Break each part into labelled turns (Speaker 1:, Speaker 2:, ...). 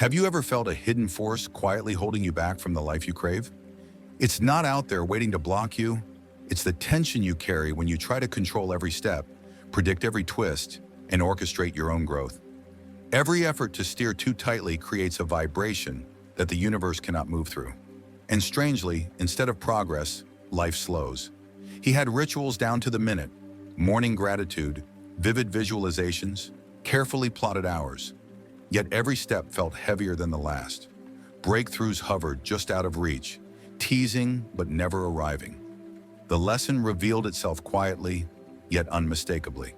Speaker 1: Have you ever felt a hidden force quietly holding you back from the life you crave? It's not out there waiting to block you. It's the tension you carry when you try to control every step, predict every twist, and orchestrate your own growth. Every effort to steer too tightly creates a vibration that the universe cannot move through. And strangely, instead of progress, life slows. He had rituals down to the minute, morning gratitude, vivid visualizations, carefully plotted hours. Yet every step felt heavier than the last. Breakthroughs hovered just out of reach, teasing but never arriving. The lesson revealed itself quietly, yet unmistakably.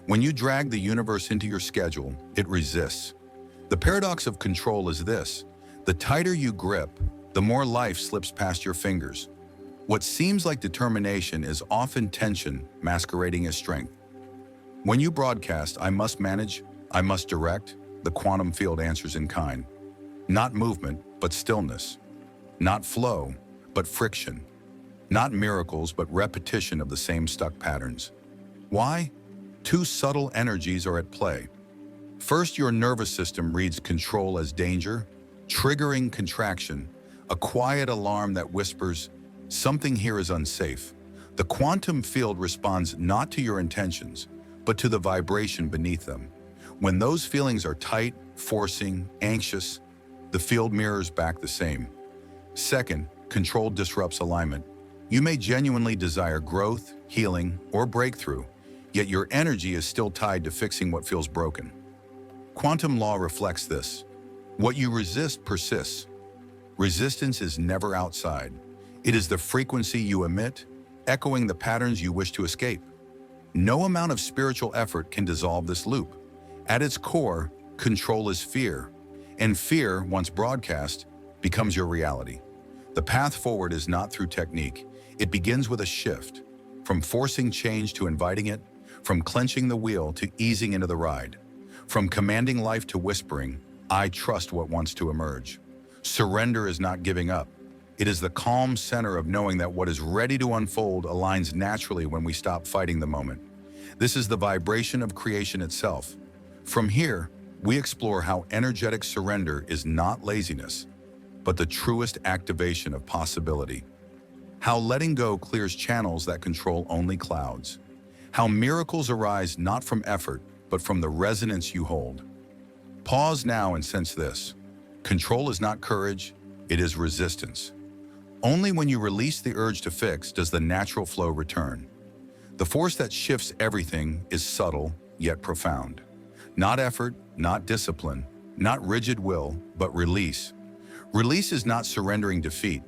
Speaker 1: When you drag the universe into your schedule, it resists. The paradox of control is this: the tighter you grip, the more life slips past your fingers. What seems like determination is often tension masquerading as strength. When you broadcast, "I must manage, I must direct," the quantum field answers in kind. Not movement, but stillness. Not flow, but friction. Not miracles, but repetition of the same stuck patterns. Why? Two subtle energies are at play. First, your nervous system reads control as danger, triggering contraction, a quiet alarm that whispers, "Something here is unsafe." The quantum field responds not to your intentions, but to the vibration beneath them. When those feelings are tight, forcing, anxious, the field mirrors back the same. Second, control disrupts alignment. You may genuinely desire growth, healing, or breakthrough, yet your energy is still tied to fixing what feels broken. Quantum law reflects this. What you resist persists. Resistance is never outside. It is the frequency you emit, echoing the patterns you wish to escape. No amount of spiritual effort can dissolve this loop. At its core, control is fear, and fear, once broadcast, becomes your reality. The path forward is not through technique. It begins with a shift, from forcing change to inviting it, from clenching the wheel to easing into the ride, from commanding life to whispering, "I trust what wants to emerge." Surrender is not giving up. It is the calm center of knowing that what is ready to unfold aligns naturally when we stop fighting the moment. This is the vibration of creation itself. From here, we explore how energetic surrender is not laziness, but the truest activation of possibility. How letting go clears channels that control only clouds. How miracles arise not from effort, but from the resonance you hold. Pause now and sense this. Control is not courage, it is resistance. Only when you release the urge to fix does the natural flow return. The force that shifts everything is subtle, yet profound. Not effort, not discipline, not rigid will, but release. Release is not surrendering defeat.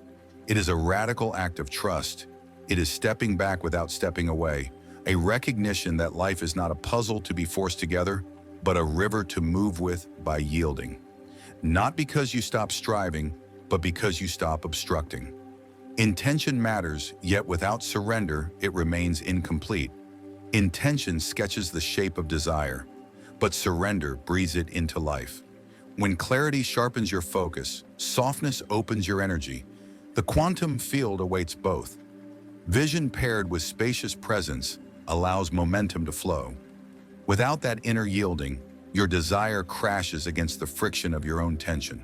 Speaker 1: It is a radical act of trust. It is stepping back without stepping away, a recognition that life is not a puzzle to be forced together, but a river to move with by yielding. Not because you stop striving, but because you stop obstructing. Intention matters, yet without surrender, it remains incomplete. Intention sketches the shape of desire, but surrender breathes it into life. When clarity sharpens your focus, softness opens your energy. The quantum field awaits both. Vision paired with spacious presence allows momentum to flow. Without that inner yielding, your desire crashes against the friction of your own tension.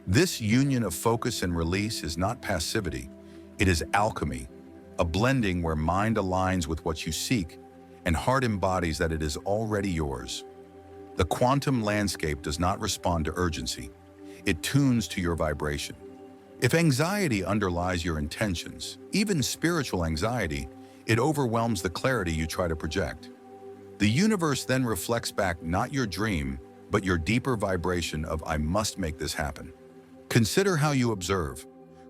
Speaker 1: This union of focus and release is not passivity. It is alchemy, a blending where mind aligns with what you seek and heart embodies that it is already yours. The quantum landscape does not respond to urgency. It tunes to your vibration. If anxiety underlies your intentions, even spiritual anxiety, it overwhelms the clarity you try to project. The universe then reflects back not your dream, but your deeper vibration of "I must make this happen." Consider how you observe.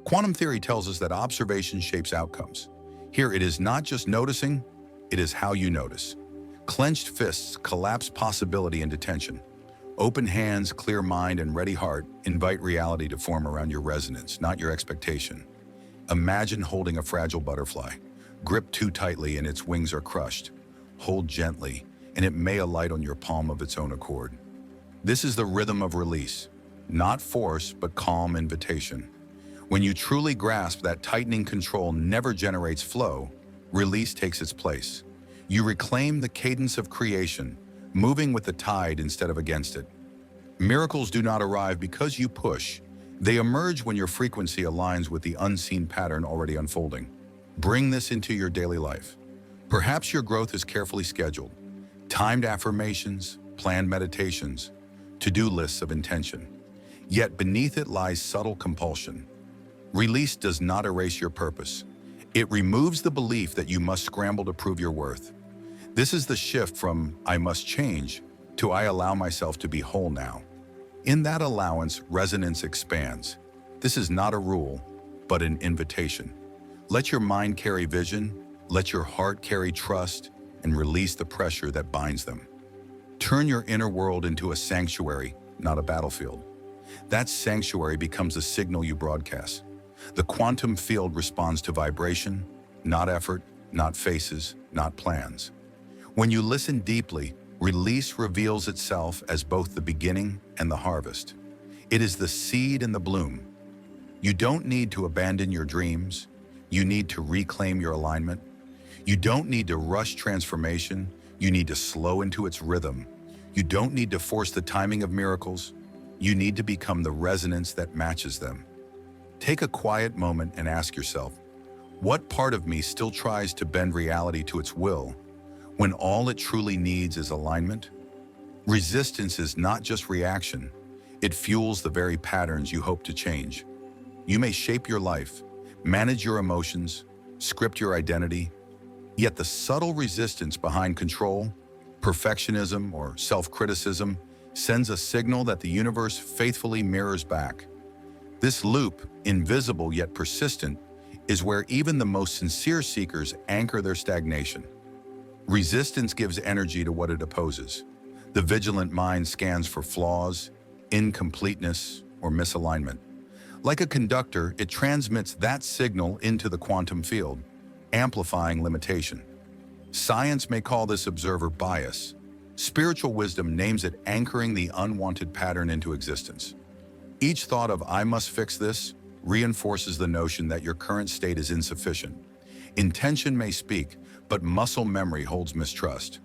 Speaker 1: Quantum theory tells us that observation shapes outcomes. Here it is not just noticing, it is how you notice. Clenched fists collapse possibility into tension. Open hands, clear mind, and ready heart invite reality to form around your resonance, not your expectation. Imagine holding a fragile butterfly. Grip too tightly and its wings are crushed. Hold gently, and it may alight on your palm of its own accord. This is the rhythm of release. Not force, but calm invitation. When you truly grasp that tightening control never generates flow, release takes its place. You reclaim the cadence of creation, moving with the tide instead of against it. Miracles do not arrive because you push. They emerge when your frequency aligns with the unseen pattern already unfolding. Bring this into your daily life. Perhaps your growth is carefully scheduled. Timed affirmations, planned meditations, to-do lists of intention. Yet beneath it lies subtle compulsion. Release does not erase your purpose. It removes the belief that you must scramble to prove your worth. This is the shift from "I must change" to "I allow myself to be whole now." In that allowance, resonance expands. This is not a rule, but an invitation. Let your mind carry vision, let your heart carry trust, and release the pressure that binds them. Turn your inner world into a sanctuary, not a battlefield. That sanctuary becomes a signal you broadcast. The quantum field responds to vibration, not effort, not faces, not plans. When you listen deeply, release reveals itself as both the beginning and the harvest. It is the seed and the bloom. You don't need to abandon your dreams. You need to reclaim your alignment. You don't need to rush transformation. You need to slow into its rhythm. You don't need to force the timing of miracles. You need to become the resonance that matches them. Take a quiet moment and ask yourself, what part of me still tries to bend reality to its will when all it truly needs is alignment? Resistance is not just reaction. It fuels the very patterns you hope to change. You may shape your life, manage your emotions, script your identity, yet the subtle resistance behind control, perfectionism, or self-criticism sends a signal that the universe faithfully mirrors back. This loop, invisible yet persistent, is where even the most sincere seekers anchor their stagnation. Resistance gives energy to what it opposes. The vigilant mind scans for flaws, incompleteness, or misalignment. Like a conductor, it transmits that signal into the quantum field, amplifying limitation. Science may call this observer bias. Spiritual wisdom names it anchoring the unwanted pattern into existence. Each thought of "I must fix this" reinforces the notion that your current state is insufficient. Intention may speak, but muscle memory holds mistrust.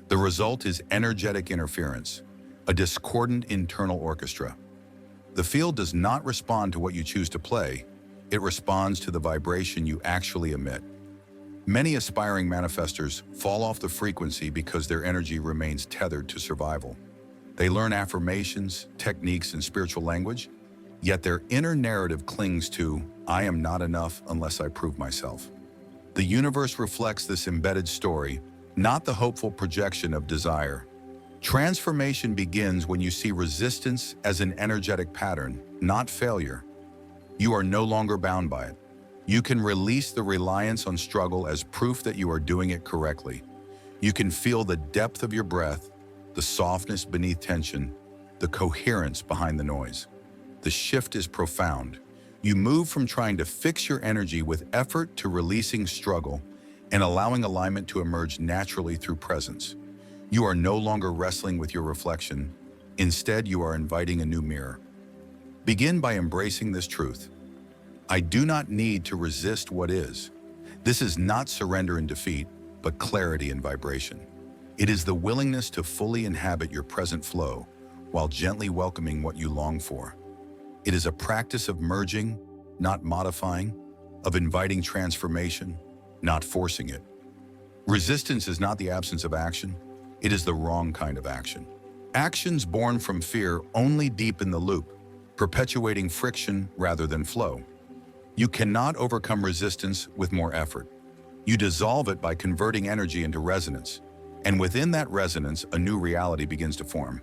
Speaker 1: The result is energetic interference, a discordant internal orchestra. The field does not respond to what you choose to play. It responds to the vibration you actually emit. Many aspiring manifestors fall off the frequency because their energy remains tethered to survival. They learn affirmations, techniques, and spiritual language, yet their inner narrative clings to "I am not enough unless I prove myself." The universe reflects this embedded story, not the hopeful projection of desire. Transformation begins when you see resistance as an energetic pattern, not failure. You are no longer bound by it. You can release the reliance on struggle as proof that you are doing it correctly. You can feel the depth of your breath, the softness beneath tension, the coherence behind the noise. The shift is profound. You move from trying to fix your energy with effort to releasing struggle and allowing alignment to emerge naturally through presence. You are no longer wrestling with your reflection. Instead, you are inviting a new mirror. Begin by embracing this truth. I do not need to resist what is. This is not surrender and defeat, but clarity and vibration. It is the willingness to fully inhabit your present flow while gently welcoming what you long for. It is a practice of merging, not modifying, of inviting transformation, not forcing it. Resistance is not the absence of action. It is the wrong kind of action. Actions born from fear only deepen the loop, perpetuating friction rather than flow. You cannot overcome resistance with more effort. You dissolve it by converting energy into resonance, and within that resonance, a new reality begins to form.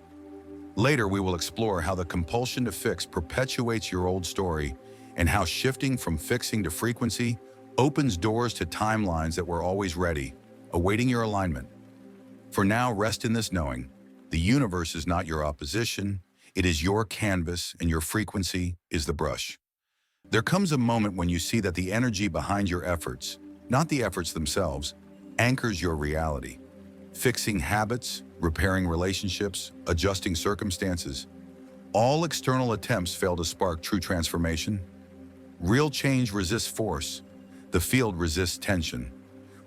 Speaker 1: Later, we will explore how the compulsion to fix perpetuates your old story and how shifting from fixing to frequency opens doors to timelines that were always ready, awaiting your alignment. For now, rest in this knowing: the universe is not your opposition, it is your canvas, and your frequency is the brush. There comes a moment when you see that the energy behind your efforts, not the efforts themselves, anchors your reality. Fixing habits, repairing relationships, adjusting circumstances. All external attempts fail to spark true transformation. Real change resists force. The field resists tension.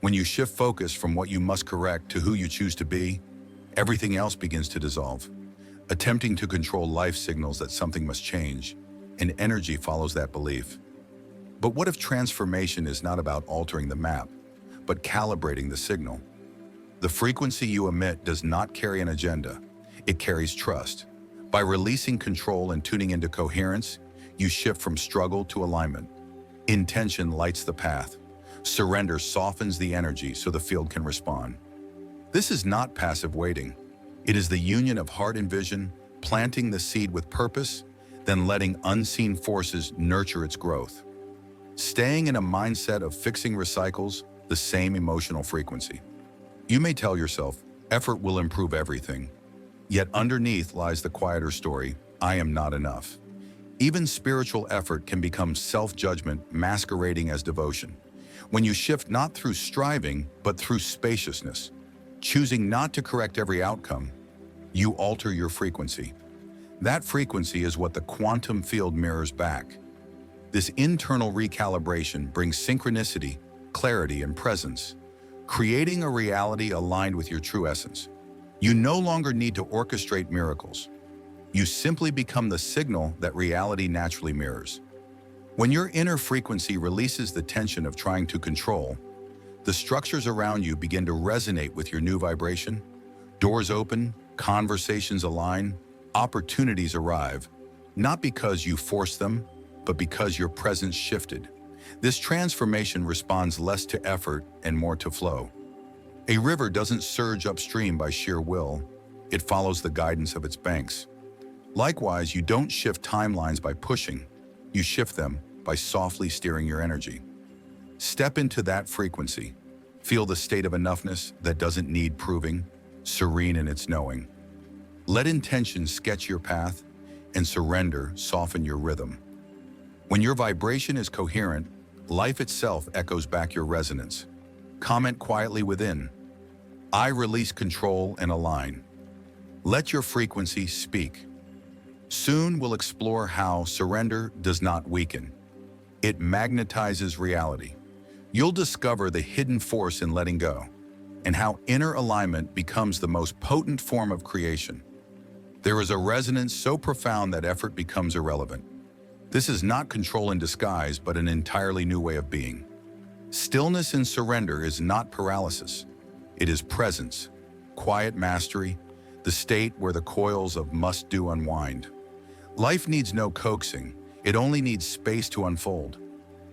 Speaker 1: When you shift focus from what you must correct to who you choose to be, everything else begins to dissolve. attempting to control life signals that something must change, and energy follows that belief. But what if transformation is not about altering the map, but calibrating the signal? The frequency you emit does not carry an agenda, it carries trust. By releasing control and tuning into coherence, you shift from struggle to alignment. Intention lights the path. Surrender softens the energy so the field can respond. This is not passive waiting. It is the union of heart and vision, planting the seed with purpose, then letting unseen forces nurture its growth. Staying in a mindset of fixing recycles the same emotional frequency. You may tell yourself, effort will improve everything. Yet underneath lies the quieter story, I am not enough. Even spiritual effort can become self-judgment masquerading as devotion. When you shift not through striving, but through spaciousness, choosing not to correct every outcome, you alter your frequency. That frequency is what the quantum field mirrors back. This internal recalibration brings synchronicity, clarity, and presence, creating a reality aligned with your true essence. You no longer need to orchestrate miracles. You simply become the signal that reality naturally mirrors. When your inner frequency releases the tension of trying to control, the structures around you begin to resonate with your new vibration. Doors open, conversations align, opportunities arrive, not because you forced them, but because your presence shifted. This transformation responds less to effort and more to flow. A river doesn't surge upstream by sheer will, it follows the guidance of its banks. Likewise, you don't shift timelines by pushing, you shift them by softly steering your energy. Step into that frequency. Feel the state of enoughness that doesn't need proving, serene in its knowing. Let intention sketch your path, and surrender soften your rhythm. When your vibration is coherent, life itself echoes back your resonance. Comment quietly within. I release control and align. Let your frequency speak. Soon we'll explore how surrender does not weaken. It magnetizes reality. You'll discover the hidden force in letting go, and how inner alignment becomes the most potent form of creation. There is a resonance so profound that effort becomes irrelevant. This is not control in disguise, but an entirely new way of being. Stillness in surrender is not paralysis. It is presence, quiet mastery, the state where the coils of must-do unwind. Life needs no coaxing, it only needs space to unfold.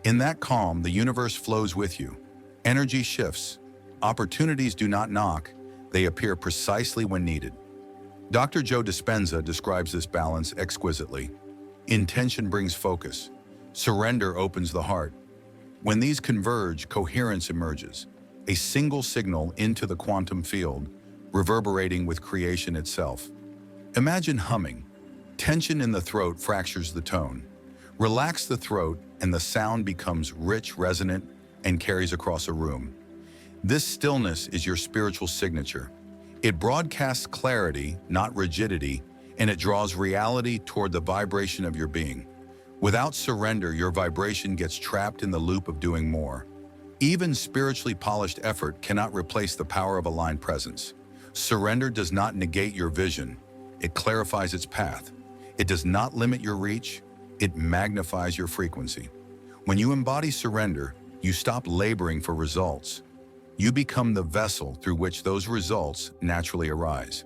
Speaker 1: In that calm, the universe flows with you. Energy shifts. Opportunities do not knock, they appear precisely when needed. Dr. Joe Dispenza describes this balance exquisitely. Intention brings focus. Surrender opens the heart. When these converge, coherence emerges, a single signal into the quantum field, reverberating with creation itself. Imagine humming. Tension in the throat fractures the tone. Relax the throat and the sound becomes rich, resonant, and carries across a room. This stillness is your spiritual signature. It broadcasts clarity, not rigidity, and it draws reality toward the vibration of your being. Without surrender, your vibration gets trapped in the loop of doing more. Even spiritually polished effort cannot replace the power of aligned presence. Surrender does not negate your vision, it clarifies its path. It does not limit your reach, it magnifies your frequency. When you embody surrender, you stop laboring for results. You become the vessel through which those results naturally arise.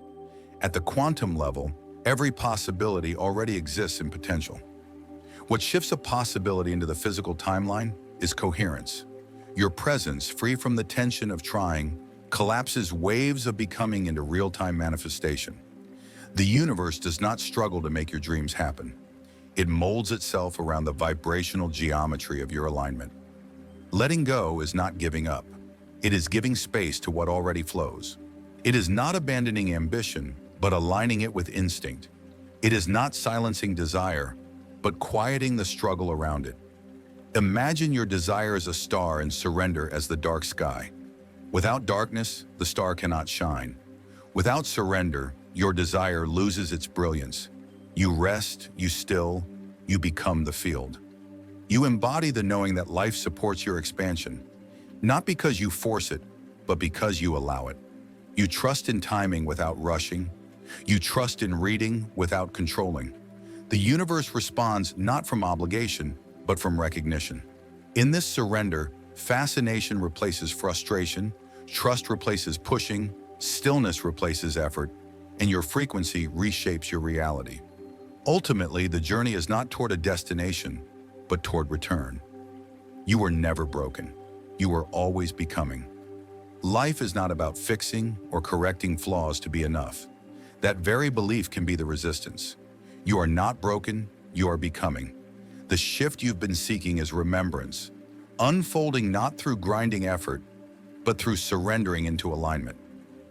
Speaker 1: At the quantum level, every possibility already exists in potential. What shifts a possibility into the physical timeline is coherence. Your presence, free from the tension of trying, collapses waves of becoming into real-time manifestation. The universe does not struggle to make your dreams happen. It molds itself around the vibrational geometry of your alignment. Letting go is not giving up. It is giving space to what already flows. It is not abandoning ambition, but aligning it with instinct. It is not silencing desire, but quieting the struggle around it. Imagine your desire as a star and surrender as the dark sky. Without darkness, the star cannot shine. Without surrender, your desire loses its brilliance. You rest, you still, you become the field. You embody the knowing that life supports your expansion, not because you force it, but because you allow it. You trust in timing without rushing. You trust in reading without controlling. The universe responds not from obligation, but from recognition. In this surrender, fascination replaces frustration, trust replaces pushing, stillness replaces effort, and your frequency reshapes your reality. Ultimately, the journey is not toward a destination, but toward return. You are never broken. You are always becoming. Life is not about fixing or correcting flaws to be enough. That very belief can be the resistance. You are not broken, you are becoming. The shift you've been seeking is remembrance, unfolding not through grinding effort, but through surrendering into alignment.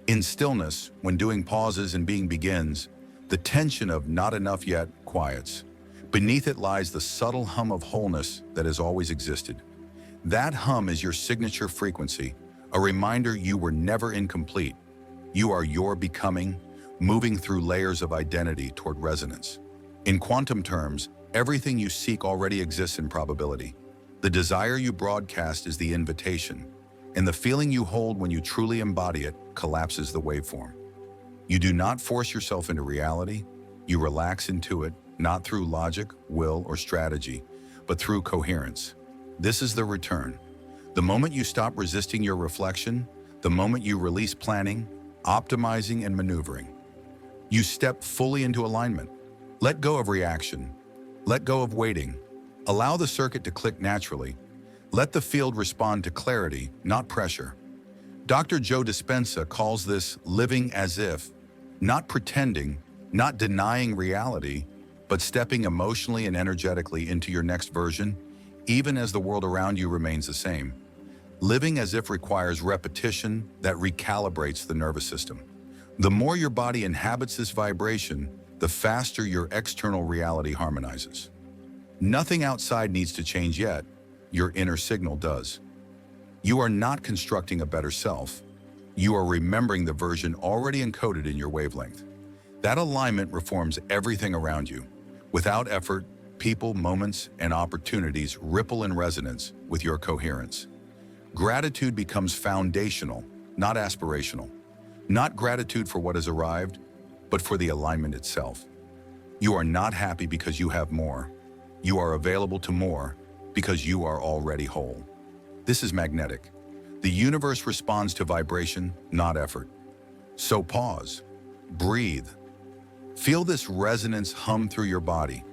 Speaker 1: In stillness, when doing pauses and being begins, the tension of not enough yet quiets. Beneath it lies the subtle hum of wholeness that has always existed. That hum is your signature frequency, a reminder you were never incomplete. You are your becoming, moving through layers of identity toward resonance. In quantum terms, everything you seek already exists in probability. The desire you broadcast is the invitation, and the feeling you hold when you truly embody it collapses the waveform. You do not force yourself into reality, you relax into it, not through logic, will, or strategy, but through coherence. This is the return. The moment you stop resisting your reflection, the moment you release planning, optimizing, and maneuvering, you step fully into alignment. Let go of reaction. Let go of waiting. Allow the circuit to click naturally. Let the field respond to clarity, not pressure. Dr. Joe Dispenza calls this living as if, not pretending, not denying reality, but stepping emotionally and energetically into your next version, even as the world around you remains the same. Living as if requires repetition that recalibrates the nervous system. The more your body inhabits this vibration, the faster your external reality harmonizes. Nothing outside needs to change yet, your inner signal does. You are not constructing a better self. You are remembering the version already encoded in your wavelength. That alignment reforms everything around you. Without effort, people, moments, and opportunities ripple in resonance with your coherence. Gratitude becomes foundational, not aspirational. Not gratitude for what has arrived, but for the alignment itself. You are not happy because you have more. You are available to more because you are already whole. This is magnetic. The universe responds to vibration, not effort. So pause, breathe. Feel this resonance hum through your body.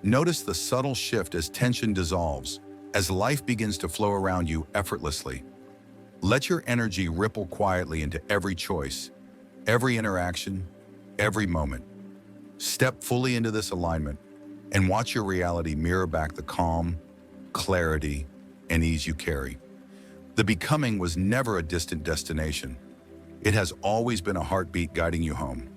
Speaker 1: Notice the subtle shift as tension dissolves, as life begins to flow around you effortlessly. Let your energy ripple quietly into every choice, every interaction, every moment. Step fully into this alignment and watch your reality mirror back the calm, clarity, and ease you carry. The becoming was never a distant destination. It has always been a heartbeat guiding you home.